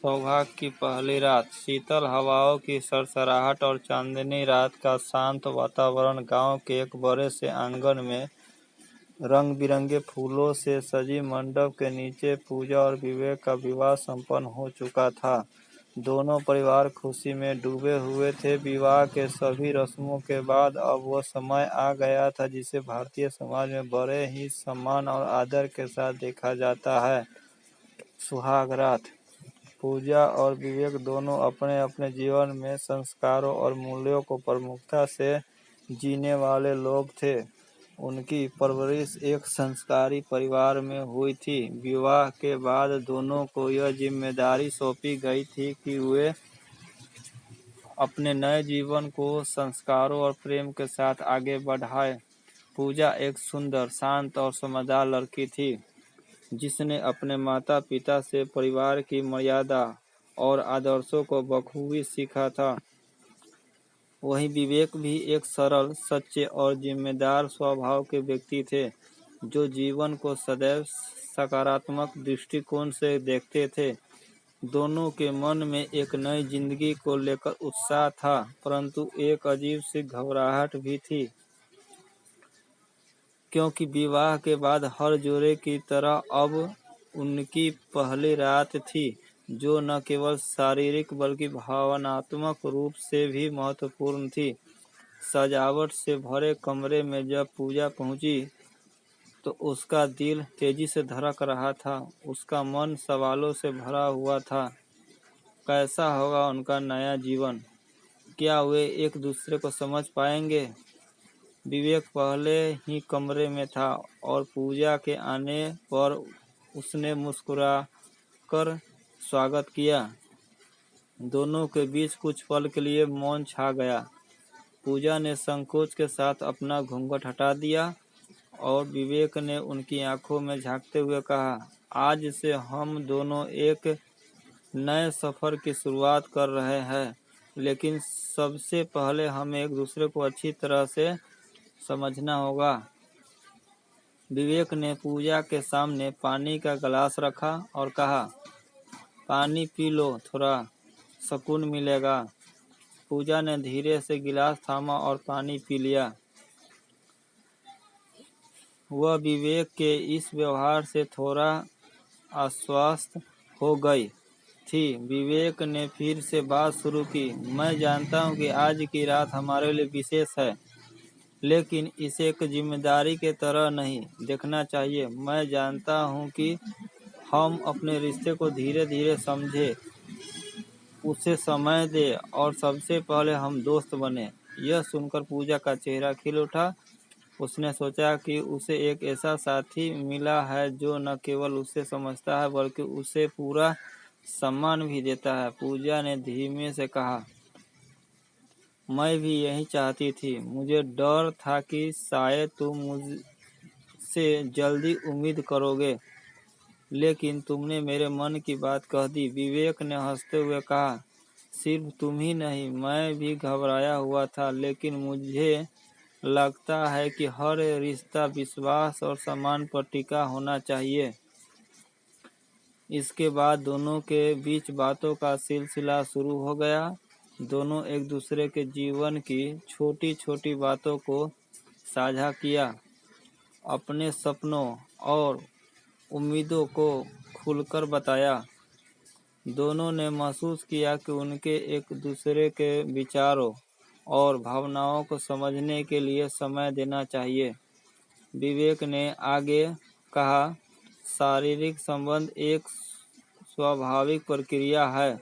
सौभाग्य की पहली रात। शीतल हवाओं की सरसराहट और चांदनी रात का शांत वातावरण गांव के एक बड़े से आंगन में रंग बिरंगे फूलों से सजी मंडप के नीचे पूजा और विवेक का विवाह संपन्न हो चुका था। दोनों परिवार खुशी में डूबे हुए थे। विवाह के सभी रस्मों के बाद अब वह समय आ गया था जिसे भारतीय समाज में बड़े ही सम्मान और आदर के साथ देखा जाता है, सुहाग रात। पूजा और विवेक दोनों अपने अपने जीवन में संस्कारों और मूल्यों को प्रमुखता से जीने वाले लोग थे। उनकी परवरिश एक संस्कारी परिवार में हुई थी। विवाह के बाद दोनों को यह जिम्मेदारी सौंपी गई थी कि वे अपने नए जीवन को संस्कारों और प्रेम के साथ आगे बढ़ाएं। पूजा एक सुंदर, शांत और समझदार लड़की थी जिसने अपने माता पिता से परिवार की मर्यादा और आदर्शों को बखूबी सीखा था। वहीं विवेक भी एक सरल, सच्चे और जिम्मेदार स्वभाव के व्यक्ति थे जो जीवन को सदैव सकारात्मक दृष्टिकोण से देखते थे। दोनों के मन में एक नई जिंदगी को लेकर उत्साह था, परंतु एक अजीब सी घबराहट भी थी, क्योंकि विवाह के बाद हर जोड़े की तरह अब उनकी पहली रात थी, जो न केवल शारीरिक बल्कि भावनात्मक रूप से भी महत्वपूर्ण थी। सजावट से भरे कमरे में जब पूजा पहुंची तो उसका दिल तेजी से धड़क रहा था। उसका मन सवालों से भरा हुआ था। कैसा होगा उनका नया जीवन? क्या वे एक दूसरे को समझ पाएंगे? विवेक पहले ही कमरे में था और पूजा के आने पर उसने मुस्कुराकर स्वागत किया। दोनों के बीच कुछ पल के लिए मौन छा गया। पूजा ने संकोच के साथ अपना घूंघट हटा दिया और विवेक ने उनकी आंखों में झांकते हुए कहा, आज से हम दोनों एक नए सफर की शुरुआत कर रहे हैं, लेकिन सबसे पहले हमें एक दूसरे को अच्छी तरह से समझना होगा। विवेक ने पूजा के सामने पानी का गिलास रखा और कहा, पानी पी लो, थोड़ा सुकून मिलेगा। पूजा ने धीरे से गिलास थामा और पानी पी लिया। वह विवेक के इस व्यवहार से थोड़ा आश्वस्त हो गई थी। विवेक ने फिर से बात शुरू की, मैं जानता हूँ कि आज की रात हमारे लिए विशेष है, लेकिन इसे एक जिम्मेदारी के तरह नहीं देखना चाहिए। मैं जानता हूँ कि हम अपने रिश्ते को धीरे धीरे समझें, उसे समय दें और सबसे पहले हम दोस्त बने। यह सुनकर पूजा का चेहरा खिल उठा। उसने सोचा कि उसे एक ऐसा साथी मिला है जो न केवल उसे समझता है बल्कि उसे पूरा सम्मान भी देता है। पूजा ने धीमे से कहा, मैं भी यही चाहती थी। मुझे डर था कि शायद तुम मुझसे जल्दी उम्मीद करोगे, लेकिन तुमने मेरे मन की बात कह दी। विवेक ने हंसते हुए कहा, सिर्फ तुम ही नहीं, मैं भी घबराया हुआ था, लेकिन मुझे लगता है कि हर रिश्ता विश्वास और सम्मान पर टिका होना चाहिए। इसके बाद दोनों के बीच बातों का सिलसिला शुरू हो गया। दोनों एक दूसरे के जीवन की छोटी छोटी बातों को साझा किया, अपने सपनों और उम्मीदों को खुलकर बताया। दोनों ने महसूस किया कि उनके एक दूसरे के विचारों और भावनाओं को समझने के लिए समय देना चाहिए। विवेक ने आगे कहा, शारीरिक संबंध एक स्वाभाविक प्रक्रिया है,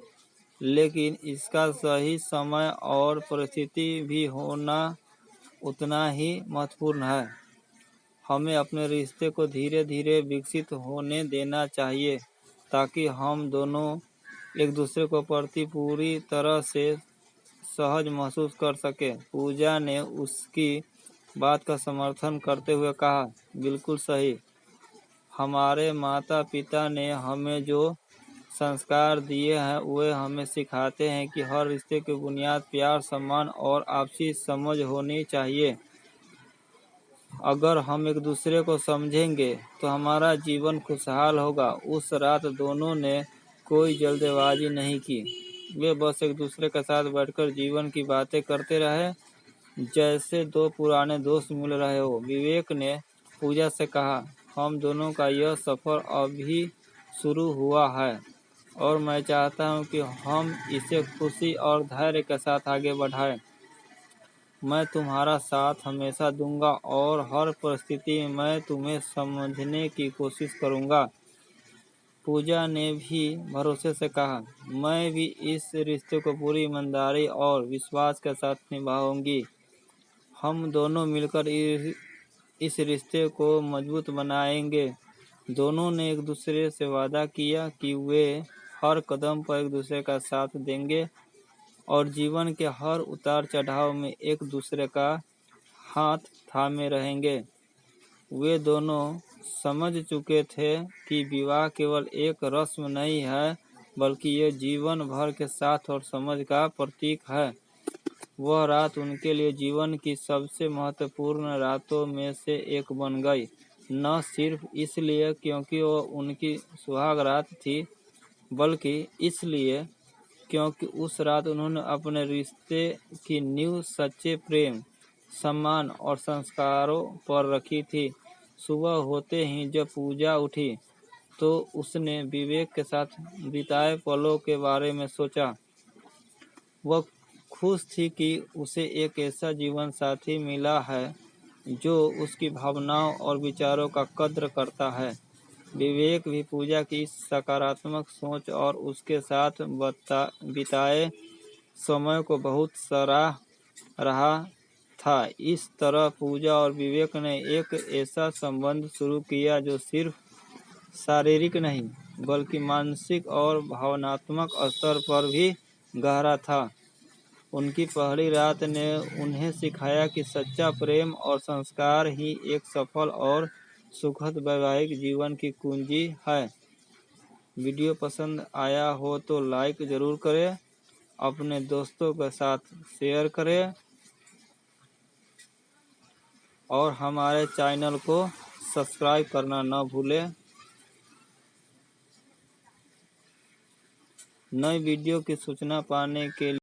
लेकिन इसका सही समय और परिस्थिति भी होना उतना ही महत्वपूर्ण है। हमें अपने रिश्ते को धीरे धीरे विकसित होने देना चाहिए ताकि हम दोनों एक दूसरे को प्रति पूरी तरह से सहज महसूस कर सके। पूजा ने उसकी बात का समर्थन करते हुए कहा, बिल्कुल सही। हमारे माता पिता ने हमें जो संस्कार दिए हैं वे हमें सिखाते हैं कि हर रिश्ते की बुनियाद प्यार, सम्मान और आपसी समझ होनी चाहिए। अगर हम एक दूसरे को समझेंगे तो हमारा जीवन खुशहाल होगा। उस रात दोनों ने कोई जल्दबाजी नहीं की। वे बस एक दूसरे के साथ बैठकर जीवन की बातें करते रहे, जैसे दो पुराने दोस्त मिल रहे हो। विवेक ने पूजा से कहा, हम दोनों का यह सफर अभी शुरू हुआ है और मैं चाहता हूँ कि हम इसे खुशी और धैर्य के साथ आगे बढ़ाएं। मैं तुम्हारा साथ हमेशा दूंगा और हर परिस्थिति में मैं तुम्हें समझने की कोशिश करूंगा। पूजा ने भी भरोसे से कहा, मैं भी इस रिश्ते को पूरी ईमानदारी और विश्वास के साथ निभाऊंगी। हम दोनों मिलकर इस रिश्ते को मजबूत बनाएंगे। दोनों ने एक दूसरे से वादा किया कि वे हर कदम पर एक दूसरे का साथ देंगे और जीवन के हर उतार चढ़ाव में एक दूसरे का हाथ थामे रहेंगे। वे दोनों समझ चुके थे कि विवाह केवल एक रस्म नहीं है, बल्कि ये जीवन भर के साथ और समझ का प्रतीक है। वह रात उनके लिए जीवन की सबसे महत्वपूर्ण रातों में से एक बन गई, न सिर्फ इसलिए क्योंकि वह उनकी सुहाग रात थी, बल्कि इसलिए क्योंकि उस रात उन्होंने अपने रिश्ते की नींव सच्चे प्रेम, सम्मान और संस्कारों पर रखी थी। सुबह होते ही जब पूजा उठी, तो उसने विवेक के साथ बिताए पलों के बारे में सोचा। वह खुश थी कि उसे एक ऐसा जीवन साथी मिला है जो उसकी भावनाओं और विचारों का कद्र करता है। विवेक भी पूजा की सकारात्मक सोच और उसके साथ बिताए समय को बहुत सराह रहा था। इस तरह पूजा और विवेक ने एक ऐसा संबंध शुरू किया जो सिर्फ शारीरिक नहीं, बल्कि मानसिक और भावनात्मक स्तर पर भी गहरा था। उनकी पहली रात ने उन्हें सिखाया कि सच्चा प्रेम और संस्कार ही एक सफल और सुखद वैवाहिक जीवन की कुंजी है। वीडियो पसंद आया हो तो लाइक ज़रूर करें, अपने दोस्तों के साथ शेयर करें और हमारे चैनल को सब्सक्राइब करना न भूलें। नई वीडियो की सूचना पाने के